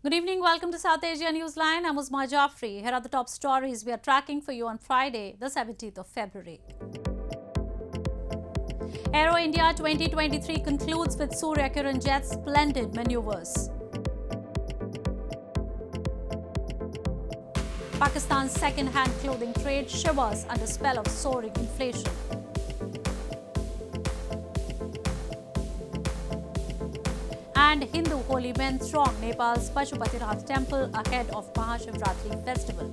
Good evening, welcome to South Asia Newsline. I'm Maha Shivaratri. Here are the top stories we are tracking for you on Friday, the 17th of February. Aero India 2023 concludes with Surya Kiran jet's splendid manoeuvres. Pakistan's second-hand clothing trade shivers under spell of soaring inflation. And Hindu holy men throng Nepal's Pashupatinath temple ahead of Maha Shivaratri festival.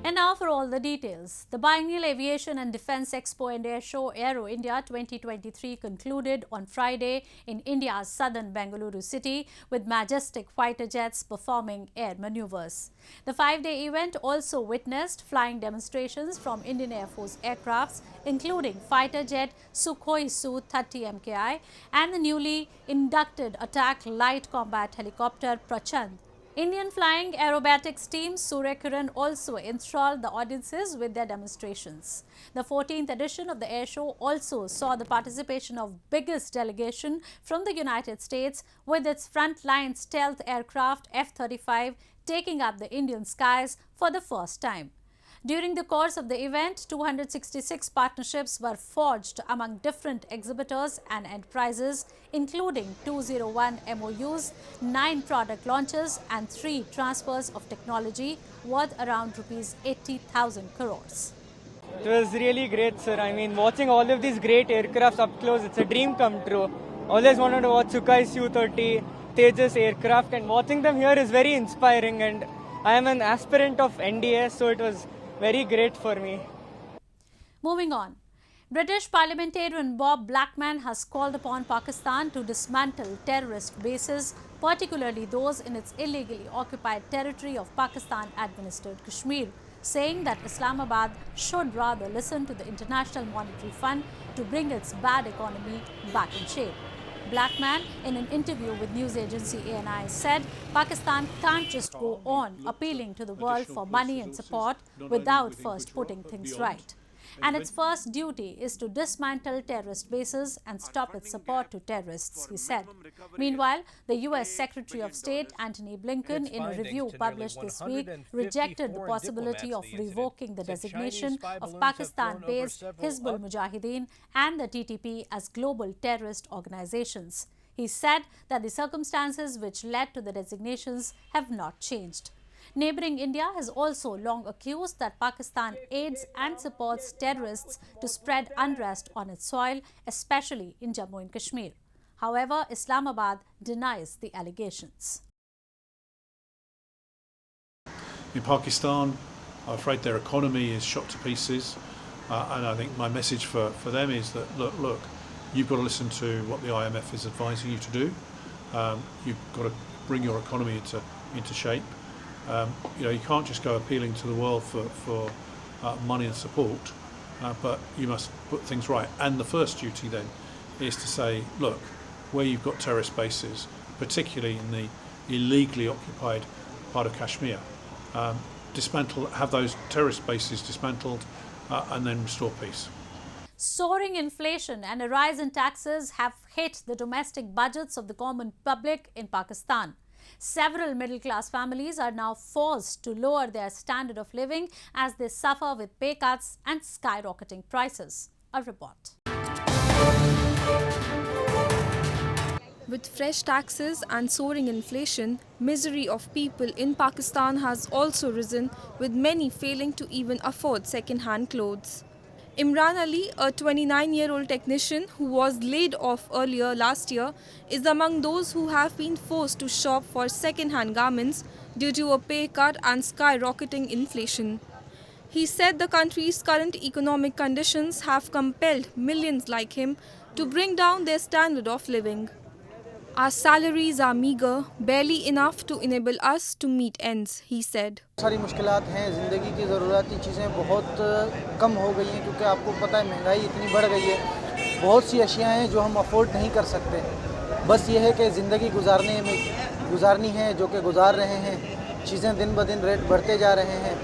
And now for all the details. The biennial aviation and defence expo and air show Aero India 2023 concluded on Friday in India's southern Bengaluru city with majestic fighter jets performing air manoeuvres. The 5-day event also witnessed flying demonstrations from Indian Air Force aircrafts, including fighter jet Sukhoi Su-30 MKI and the newly inducted attack light combat helicopter Prachand. Indian flying aerobatics team Surya Kiran also enthralled the audiences with their demonstrations. The 14th edition of the air show also saw the participation of biggest delegation from the United States, with its frontline stealth aircraft F-35 taking up the Indian skies for the first time. During the course of the event, 266 partnerships were forged among different exhibitors and enterprises, including 201 MOUs, 9 product launches and 3 transfers of technology worth around Rs 80,000 crores. It was really great, sir. I mean, watching all of these great aircrafts up close, it's a dream come true. Always wanted to watch Sukhoi Su-30, Tejas aircraft, and watching them here is very inspiring, and I am an aspirant of NDA, so it was very great for me. Moving on. British parliamentarian Bob Blackman has called upon Pakistan to dismantle terrorist bases, particularly those in its illegally occupied territory of Pakistan-administered Kashmir, saying that Islamabad should rather listen to the International Monetary Fund to bring its bad economy back in shape. Blackman, in an interview with news agency ANI, said Pakistan can't just go on appealing to the world for money and support without first putting things right. And its first duty is to dismantle terrorist bases and stop its support to terrorists, he said. Meanwhile, the US Secretary of State Antony Blinken, in a review published this week, rejected the possibility of revoking the designation of Pakistan-based Hizbul Mujahideen and the TTP as global terrorist organizations. He said that the circumstances which led to the designations have not changed. Neighbouring India has also long accused that Pakistan aids and supports terrorists to spread unrest on its soil, especially in Jammu and Kashmir. However, Islamabad denies the allegations. In Pakistan, I'm afraid their economy is shot to pieces, and I think my message for them is that, look, you've got to listen to what the IMF is advising you to do. You've got to bring your economy into shape. You can't just go appealing to the world for money and support, but you must put things right. And the first duty then is to say, look, where you've got terrorist bases, particularly in the illegally occupied part of Kashmir, have those terrorist bases dismantled and then restore peace. Soaring inflation and a rise in taxes have hit the domestic budgets of the common public in Pakistan. Several middle-class families are now forced to lower their standard of living as they suffer with pay cuts and skyrocketing prices. A report. With fresh taxes and soaring inflation, misery of people in Pakistan has also risen, with many failing to even afford second-hand clothes. Imran Ali, a 29-year-old technician who was laid off earlier last year, is among those who have been forced to shop for second-hand garments due to a pay cut and skyrocketing inflation. He said the country's current economic conditions have compelled millions like him to bring down their standard of living. Our salaries are meager, barely enough to enable us to meet ends, he said. सारी मुश्किलात हैं, ज़िंदगी की ज़रूरती चीज़ें बहुत कम हो गई हैं क्योंकि आपको पता है महंगाई इतनी बढ़ गई है। बहुत सी अशियाँ हैं जो हम अफोर्ड नहीं कर सकते। बस ये है कि ज़िंदगी गुजारनी है जो कि गुजार रहे हैं। चीज़ें दिन ब दिन रेट बढ़ते जा रहे हैं।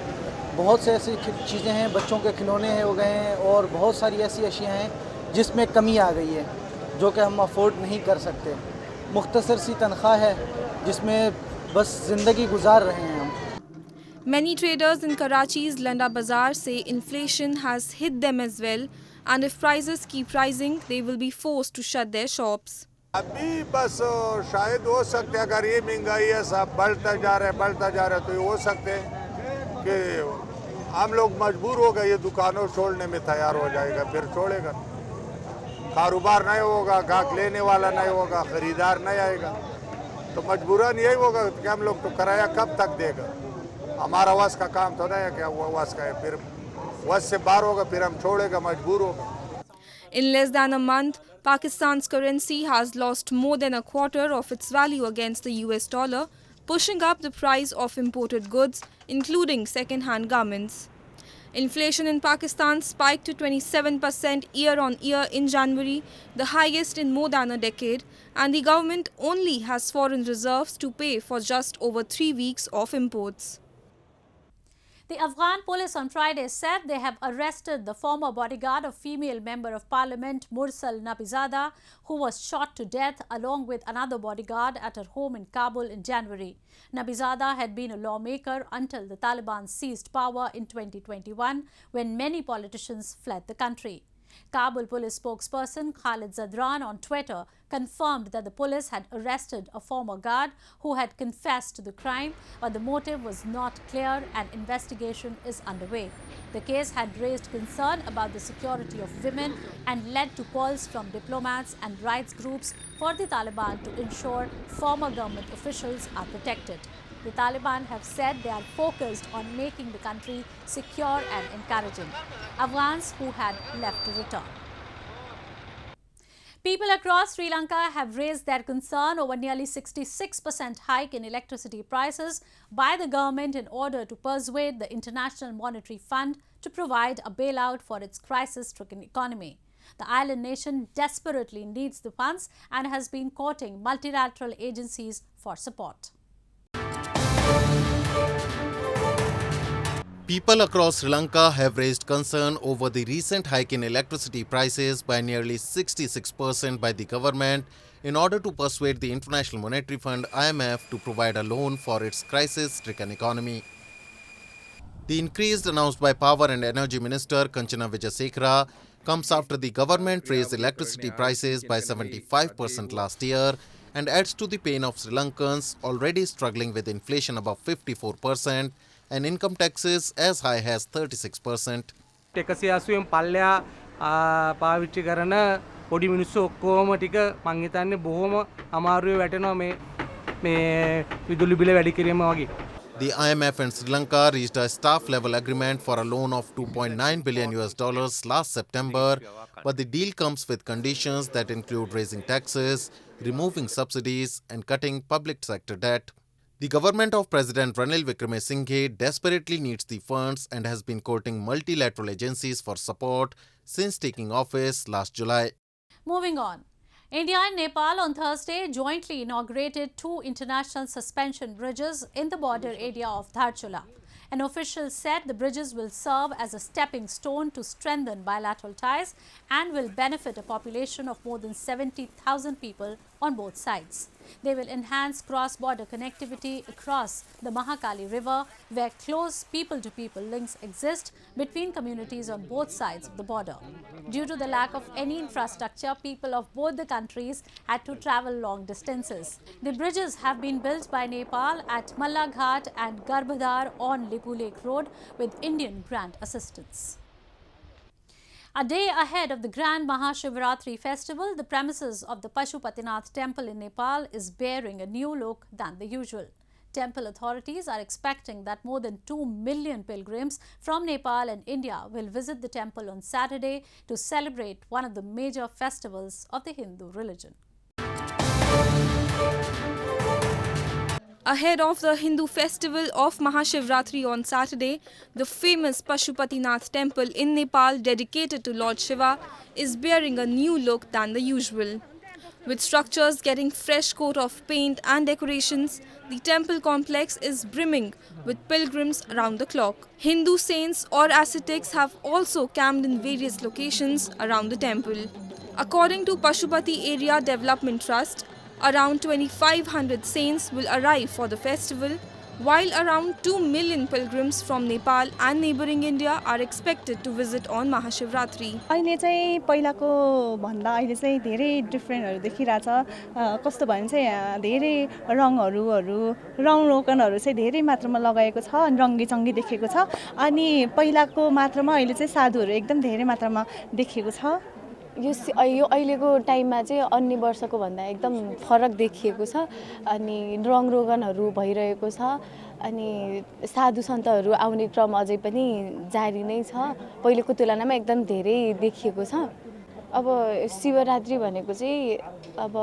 बहुत से ऐसी चीज़ें हैं, बच्चों के खिलौने हो गए हैं और बहुत सारी ऐसी अशियाँ हैं जिसमें कमी आ गई है जो कि हम अफोर्ड नहीं कर सकते। मुख्तसर सी तनख्वाह है जिसमें बस ज़िंदगी गुजार रहे हैं हम। Many traders in Karachi's Landa Bazaar say inflation has hit them as well, and if prices keep rising, they will be forced to shut their shops. अभी बस शायद हो सकते हैं, अगर ये महंगाई है सब बढ़ता जा रहा है तो ये हो सकते हैं कि हम लोग मजबूर हो गए, ये दुकानों छोड़ने में तैयार हो जाएगा, फिर छोड़ेगा, कारोबार नहीं होगा, गाहक लेने वाला नहीं होगा, खरीदार नहीं आएगा, तो मजबूरन यही होगा कि हम लोग तो किराया कब तक देगा। हमारा वस का काम तो नहीं है, क्या वो वस का है, फिर वस से बाहर होगा, फिर हम छोड़ेगा, मजबूर होगा। In less than a month, Pakistan's currency has lost more than a quarter of its value against the US dollar, pushing up the price of imported goods, including second-hand garments. Inflation in Pakistan spiked to 27% year-on-year in January, the highest in more than a decade, and the government only has foreign reserves to pay for just over 3 weeks of imports. The Afghan police on Friday said they have arrested the former bodyguard of female member of parliament Mursal Nabizada, who was shot to death along with another bodyguard at her home in Kabul in January. Nabizada had been a lawmaker until the Taliban seized power in 2021, when many politicians fled the country. Kabul police spokesperson Khalid Zadran on Twitter confirmed that the police had arrested a former guard who had confessed to the crime, but the motive was not clear and investigation is underway. The case had raised concern about the security of women and led to calls from diplomats and rights groups for the Taliban to ensure former government officials are protected. The Taliban have said they are focused on making the country secure and encouraging Afghans who had left to return. People across Sri Lanka have raised their concern over nearly 66% hike in electricity prices by the government in order to persuade the International Monetary Fund to provide a bailout for its crisis-stricken economy. The island nation desperately needs the funds and has been courting multilateral agencies for support. People across Sri Lanka have raised concern over the recent hike in electricity prices by nearly 66% by the government in order to persuade the International Monetary Fund (IMF) to provide a loan for its crisis-stricken economy. The increase announced by Power and Energy Minister Kanchana Vijayasekara comes after the government raised electricity prices by 75% last year and adds to the pain of Sri Lankans already struggling with inflation above 54% and income taxes as high as 36%. එකසියාසුවෙන් පල්ලෙහා පාවිච්චි කරන පොඩි මිනිස්සු ඔක්කොම ටික මං හිතන්නේ බොහොම අමාරුවේ වැටෙනවා මේ විදුලි බිල වැඩි කිරීම වගේ. The IMF and Sri Lanka reached a staff-level agreement for a loan of $2.9 billion last September, but the deal comes with conditions that include raising taxes, removing subsidies, and cutting public sector debt. The government of President Ranil Wickremesinghe desperately needs the funds and has been courting multilateral agencies for support since taking office last July. Moving on. India and Nepal on Thursday jointly inaugurated 2 international suspension bridges in the border area of Dharchula. An official said the bridges will serve as a stepping stone to strengthen bilateral ties and will benefit a population of more than 70,000 people on both sides. They will enhance cross-border connectivity across the Mahakali River, where close people-to-people links exist between communities on both sides of the border. Due to the lack of any infrastructure, people of both the countries had to travel long distances. The bridges have been built by Nepal at Mallaghat and Garbhadar on Lipu Lake Road with Indian grant assistance. A day ahead of the grand Maha Shivaratri festival, the premises of the Pashupatinath temple in Nepal is bearing a new look than the usual. Temple authorities are expecting that more than 2 million pilgrims from Nepal and India will visit the temple on Saturday to celebrate one of the major festivals of the Hindu religion. Ahead of the Hindu festival of Maha Shivaratri on Saturday, the famous Pashupatinath temple in Nepal dedicated to Lord Shiva is bearing a new look than the usual. With structures getting fresh coat of paint and decorations, the temple complex is brimming with pilgrims around the clock. Hindu saints or ascetics have also camped in various locations around the temple. According to Pashupati Area Development Trust, Around 2,500 saints will arrive for the festival, while around 2 million pilgrims from Nepal and neighbouring India are expected to visit on Maha Shivaratri. अहिले चाहिँ पहिलाको भन्दा अहिले चाहिँ धेरै डिफरेन्टहरु देखिरहेछ कस्तो भने चाहिँ धेरै रङ रोकनहरु चाहिँ धेरै मात्रामा लगाएको छ अनि रङ्गी चङ्गी देखेको छ अनि पहिलाको मात्रामा अहिले चाहिँ साधुहरु एकदम धेरै मात्रामा देखेको छ यो अहिलेको टाइममा चाहिँ अन्य वर्षको भन्दा एकदम फरक देखिएको छ अनि रङ रोगनहरु भइरहेको छ अनि साधु सन्तहरु आउने क्रम अझै पनि जारी नै छ पहिलेको तुलनामा एकदम धेरै देखिएको छ अब शिवरात्रि भनेको चाहिँ अब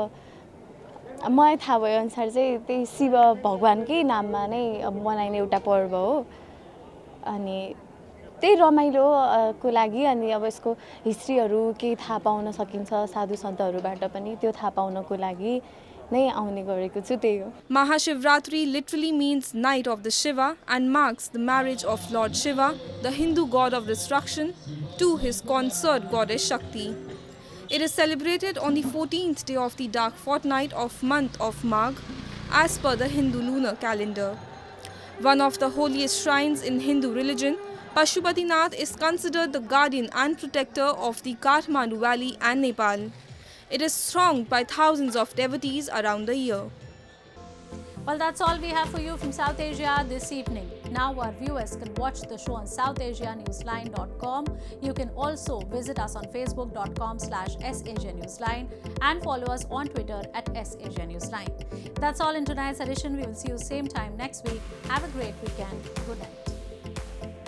मलाई थाहा भए अनुसार चाहिँ त्यही शिव भगवानकै नाममा नै मनाइने एउटा पर्व हो अनि त्यही रमाइलो को लागि अनि अब यसको हिस्ट्रीहरु के थाहा पाउन सकिन्छ साधु सन्तहरुबाट पनि त्यो थाहा पाउनको लागि नै आउने गरेको छु त्यही हो Maha Shivaratri literally means night of the Shiva and marks the marriage of Lord Shiva, the Hindu god of destruction, to his consort goddess Shakti. It is celebrated on the 14th day of the dark fortnight of month of Magh as per the Hindu lunar calendar. One of the holiest shrines in Hindu religion, Pashupatinath is considered the guardian and protector of the Kathmandu Valley and Nepal. It is thronged by thousands of devotees around the year. Well, that's all we have for you from South Asia this evening. Now our viewers can watch the show on southasianewsline.com. You can also visit us on facebook.com/SAsiaNewsline and follow us on Twitter @SAsiaNewsline. That's all in tonight's edition. We will see you same time next week. Have a great weekend.